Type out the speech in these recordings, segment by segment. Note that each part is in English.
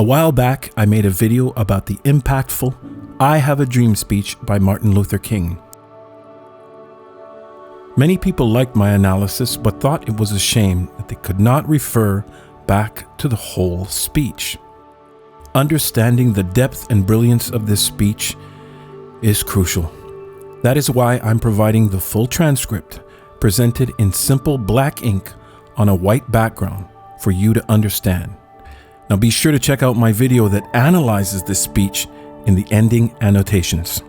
A while back, I made a video about the impactful "I Have a Dream" speech by Martin Luther King. Many people liked my analysis but thought it was a shame that they could not refer back to the whole speech. Understanding the depth and brilliance of this speech is crucial. That is why I'm providing the full transcript, presented in simple black ink on a white background for you to understand. Now be sure to check out my video that analyzes this speech in the ending annotations.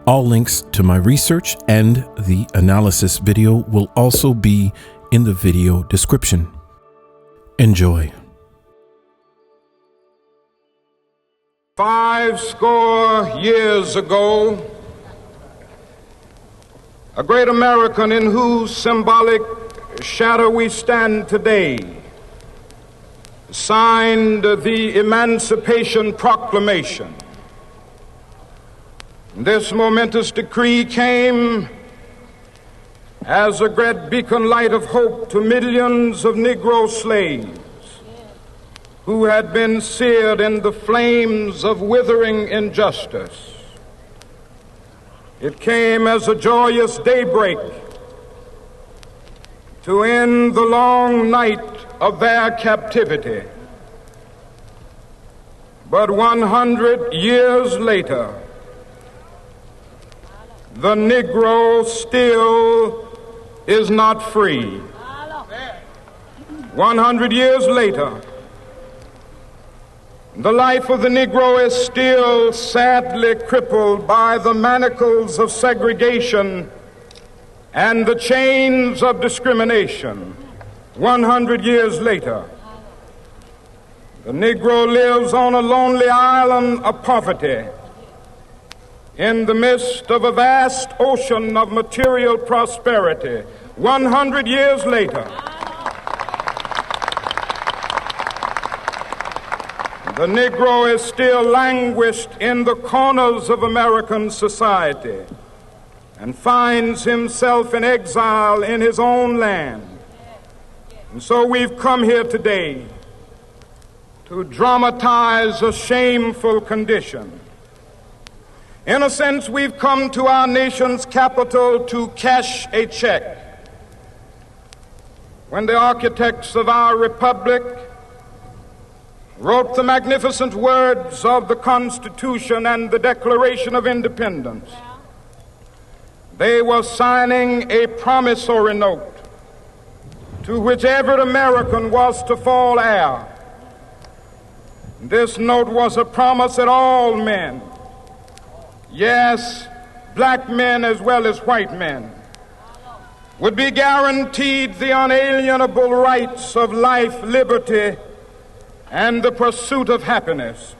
All links to my research and the analysis video will also be in the video description. Enjoy. 50 years ago, a great American in whose symbolic shadow we stand today signed the Emancipation Proclamation. This momentous decree came as a great beacon light of hope to millions of Negro slaves who had been seared in the flames of withering injustice. It came as a joyous daybreak to end the long night of their captivity. But 100 years later, the Negro still is not free. 100 years later, the life of the Negro is still sadly crippled by the manacles of segregation and the chains of discrimination. 100 years later, the Negro lives on a lonely island of poverty in the midst of a vast ocean of material prosperity. 100 years later, the Negro is still languished in the corners of American society and finds himself in exile in his own land. And so we've come here today to dramatize a shameful condition. In a sense, we've come to our nation's capital to cash a check. When the architects of our republic wrote the magnificent words of the Constitution and the Declaration of Independence, they were signing a promissory note to which every American was to fall heir. This note was a promise that all men, yes, black men as well as white men, would be guaranteed the unalienable rights of life, liberty, and the pursuit of happiness.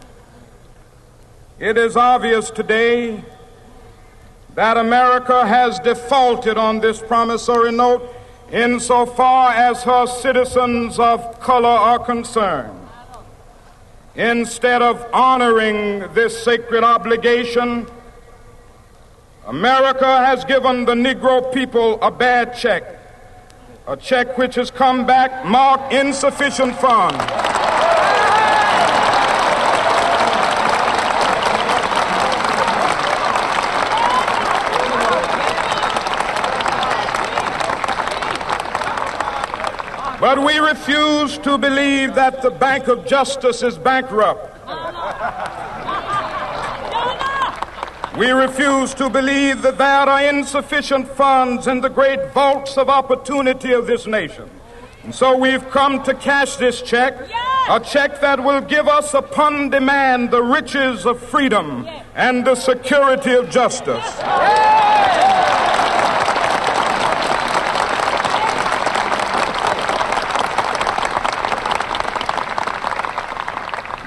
It is obvious today that America has defaulted on this promissory note insofar as her citizens of color are concerned. Instead of honoring this sacred obligation, America has given the Negro people a bad check, a check which has come back marked insufficient funds. But we refuse to believe that the Bank of Justice is bankrupt. We refuse to believe that there are insufficient funds in the great vaults of opportunity of this nation. And so we've come to cash this check, a check that will give us upon demand the riches of freedom and the security of justice.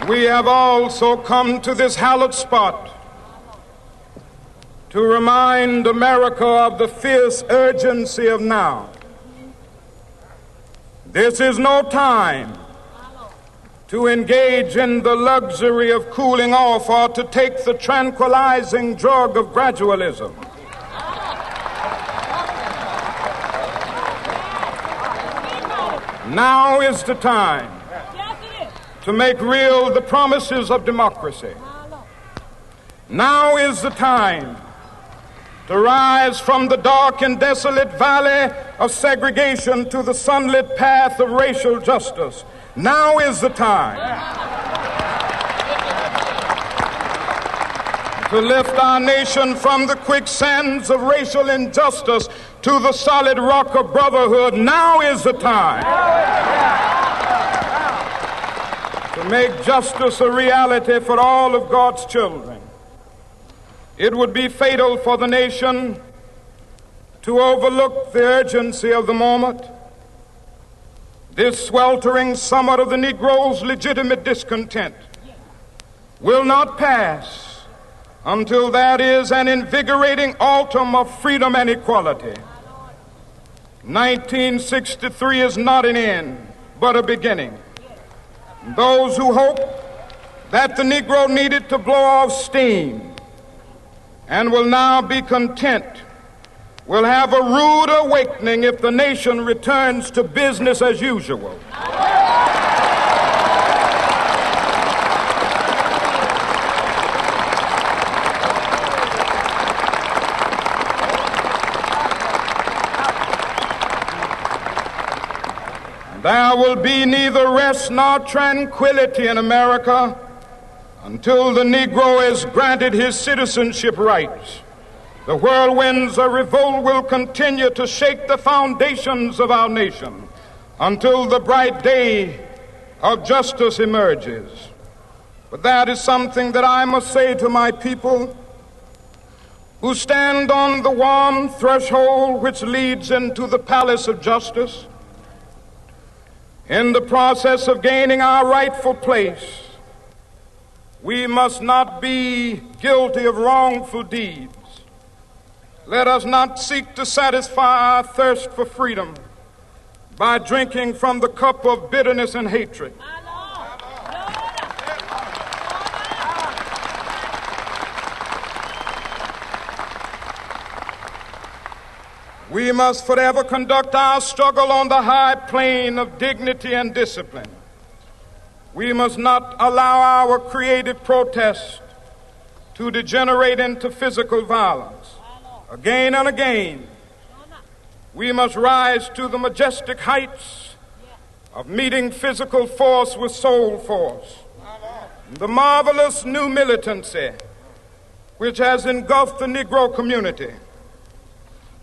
We have also come to this hallowed spot to remind America of the fierce urgency of now. This is no time to engage in the luxury of cooling off or to take the tranquilizing drug of gradualism. Now is the time to make real the promises of democracy. Now is the time to rise from the dark and desolate valley of segregation to the sunlit path of racial justice. Now is the time to lift our nation from the quicksands of racial injustice to the solid rock of brotherhood. Now is the time to make justice a reality for all of God's children. It would be fatal for the nation to overlook the urgency of the moment. This sweltering summer of the Negro's legitimate discontent will not pass until there is an invigorating autumn of freedom and equality. 1963 is not an end, but a beginning. Those who hope that the Negro needed to blow off steam and will now be content will have a rude awakening if the nation returns to business as usual. There will be neither rest nor tranquility in America until the Negro is granted his citizenship rights. The whirlwinds of revolt will continue to shake the foundations of our nation until the bright day of justice emerges. But that is something that I must say to my people who stand on the warm threshold which leads into the palace of justice. In the process of gaining our rightful place, we must not be guilty of wrongful deeds. Let us not seek to satisfy our thirst for freedom by drinking from the cup of bitterness and hatred. We must forever conduct our struggle on the high plane of dignity and discipline. We must not allow our creative protest to degenerate into physical violence. Again and again, we must rise to the majestic heights of meeting physical force with soul force. The marvelous new militancy which has engulfed the Negro community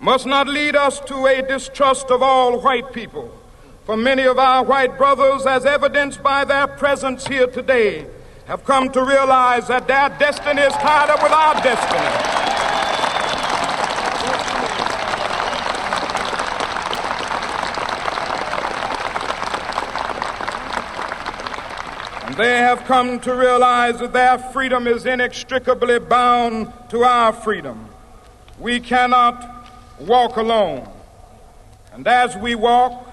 must not lead us to a distrust of all white people. For many of our white brothers, as evidenced by their presence here today, have come to realize that their destiny is tied up with our destiny. And they have come to realize that their freedom is inextricably bound to our freedom. We cannot walk alone. And as we walk,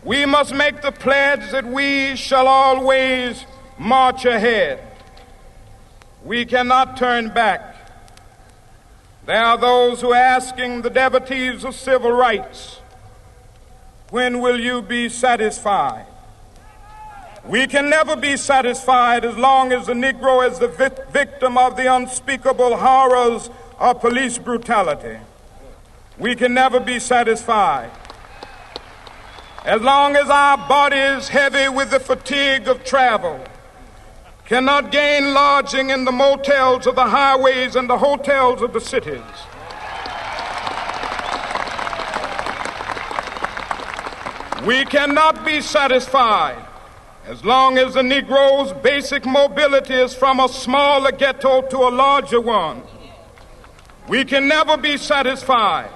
we must make the pledge that we shall always march ahead. We cannot turn back. There are those who are asking the devotees of civil rights, when will you be satisfied? We can never be satisfied as long as the Negro is the victim of the unspeakable horrors of police brutality. We can never be satisfied as long as our bodies, heavy with the fatigue of travel, cannot gain lodging in the motels of the highways and the hotels of the cities. We cannot be satisfied as long as the Negro's basic mobility is from a smaller ghetto to a larger one. We can never be satisfied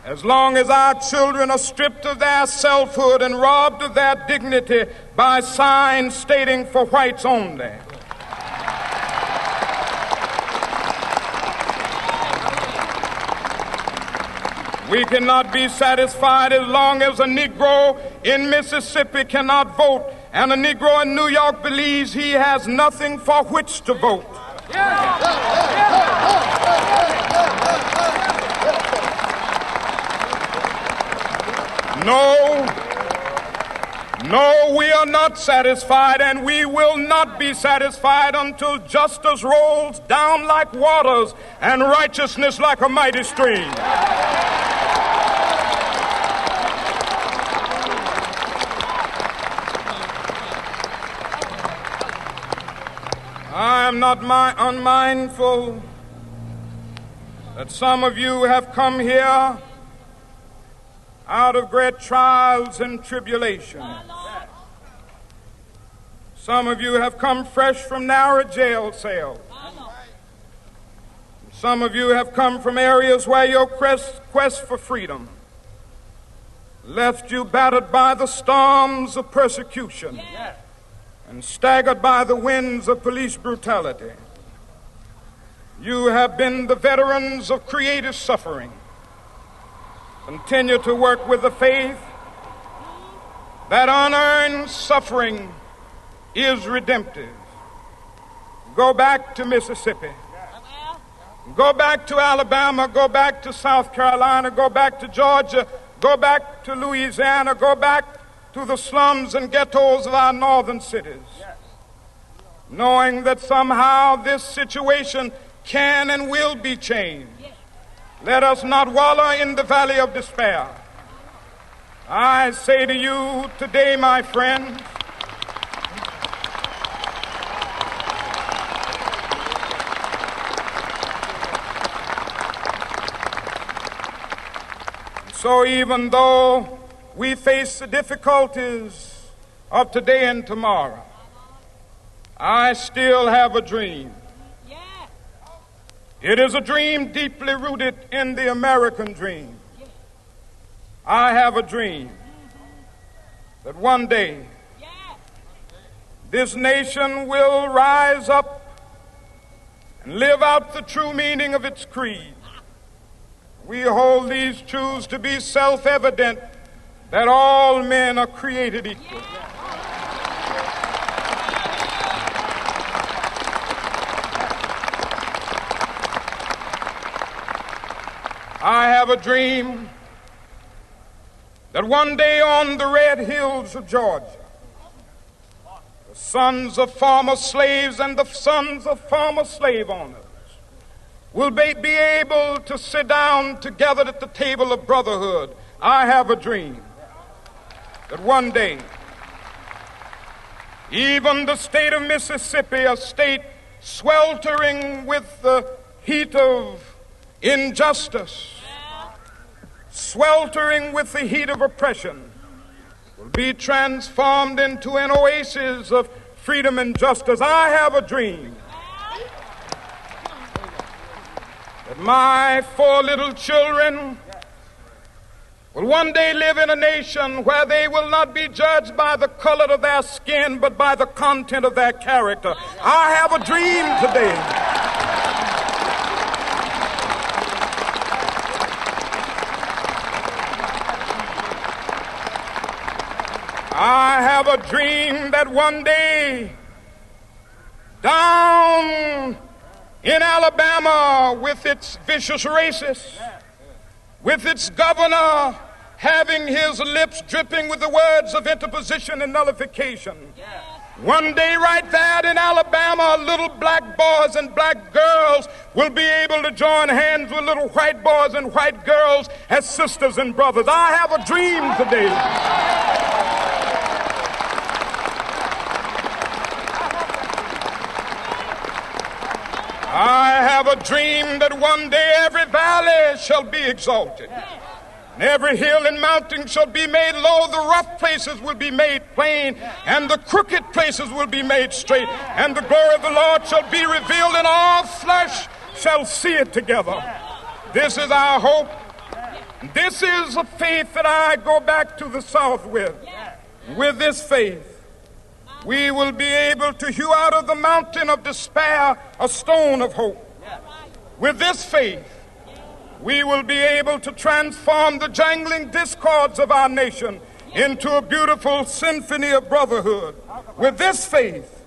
as long as our children are stripped of their selfhood and robbed of their dignity by signs stating for whites only. We cannot be satisfied as long as a Negro in Mississippi cannot vote and a Negro in New York believes he has nothing for which to vote. No, we are not satisfied, and we will not be satisfied until justice rolls down like waters and righteousness like a mighty stream. I am not unmindful that some of you have come here out of great trials and tribulations. Some of you have come fresh from narrow jail cells. Some of you have come from areas where your quest for freedom left you battered by the storms of persecution and staggered by the winds of police brutality. You have been the veterans of creative suffering. Continue to work with the faith that unearned suffering is redemptive. Go back to Mississippi. Go back to Alabama. Go back to South Carolina. Go back to Georgia. Go back to Louisiana. Go back to the slums and ghettos of our northern cities. Knowing that somehow this situation can and will be changed. Let us not wallow in the valley of despair. I say to you today, my friends, so even though we face the difficulties of today and tomorrow, I still have a dream. It is a dream deeply rooted in the American dream. I have a dream that one day this nation will rise up and live out the true meaning of its creed. We hold these truths to be self-evident, that all men are created equal. I have a dream that one day on the red hills of Georgia, the sons of former slaves and the sons of former slave owners will be able to sit down together at the table of brotherhood. I have a dream that one day, even the state of Mississippi, a state sweltering with the heat of injustice, sweltering with the heat of oppression, will be transformed into an oasis of freedom and justice. I have a dream that my 4 little children will one day live in a nation where they will not be judged by the color of their skin, but by the content of their character. I have a dream today I have a dream that one day down in Alabama, with its vicious racists, with its governor having his lips dripping with the words of interposition and nullification, one day right there in Alabama, little black boys and black girls will be able to join hands with little white boys and white girls as sisters and brothers. I have a dream today I have a dream that one day every valley shall be exalted, and every hill and mountain shall be made low. The rough places will be made plain, and the crooked places will be made straight, and the glory of the Lord shall be revealed, and all flesh shall see it together. This is our hope. This is a faith that I go back to the South with. With this faith, we will be able to hew out of the mountain of despair a stone of hope. With this faith, we will be able to transform the jangling discords of our nation into a beautiful symphony of brotherhood. With this faith,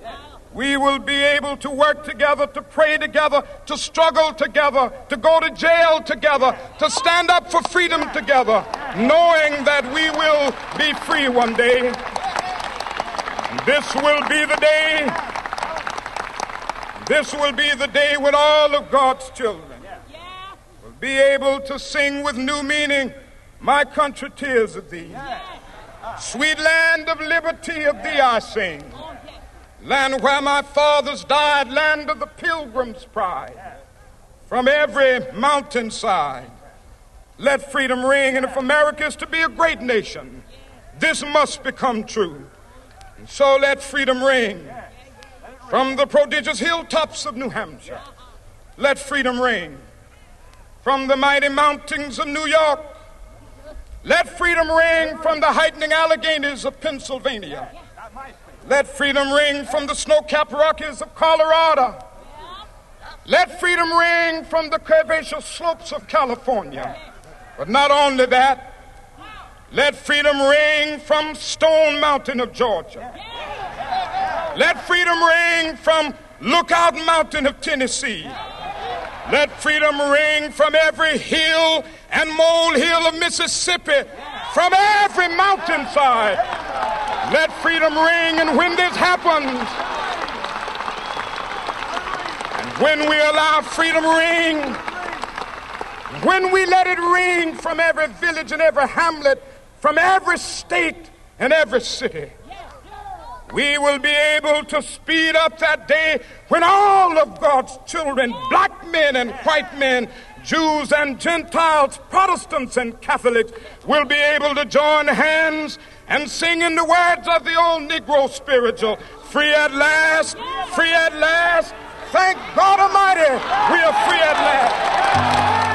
we will be able to work together, to pray together, to struggle together, to go to jail together, to stand up for freedom together, knowing that we will be free one day. This will be the day. This will be the day when all of God's children will be able to sing with new meaning, "My country, 'tis of thee. Sweet land of liberty, of thee I sing. Land where my fathers died, land of the pilgrim's pride. From every mountainside, let freedom ring. And if America is to be a great nation, this must become true. And so let freedom ring from the prodigious hilltops of New Hampshire. Let freedom ring from the mighty mountains of New York. Let freedom ring from the heightening Alleghenies of Pennsylvania. Let freedom ring from the snow-capped Rockies of Colorado. Let freedom ring from the curvaceous slopes of California. But not only that, let freedom ring from Stone Mountain of Georgia. Let freedom ring from Lookout Mountain of Tennessee. Let freedom ring from every hill and molehill of Mississippi, from every mountainside. Let freedom ring, and when this happens, and when we allow freedom ring, when we let it ring from every village and every hamlet, from every state and every city, we will be able to speed up that day when all of God's children, black men and white men, Jews and Gentiles, Protestants and Catholics, will be able to join hands and sing in the words of the old Negro spiritual, "Free at last, free at last, thank God Almighty, we are free at last."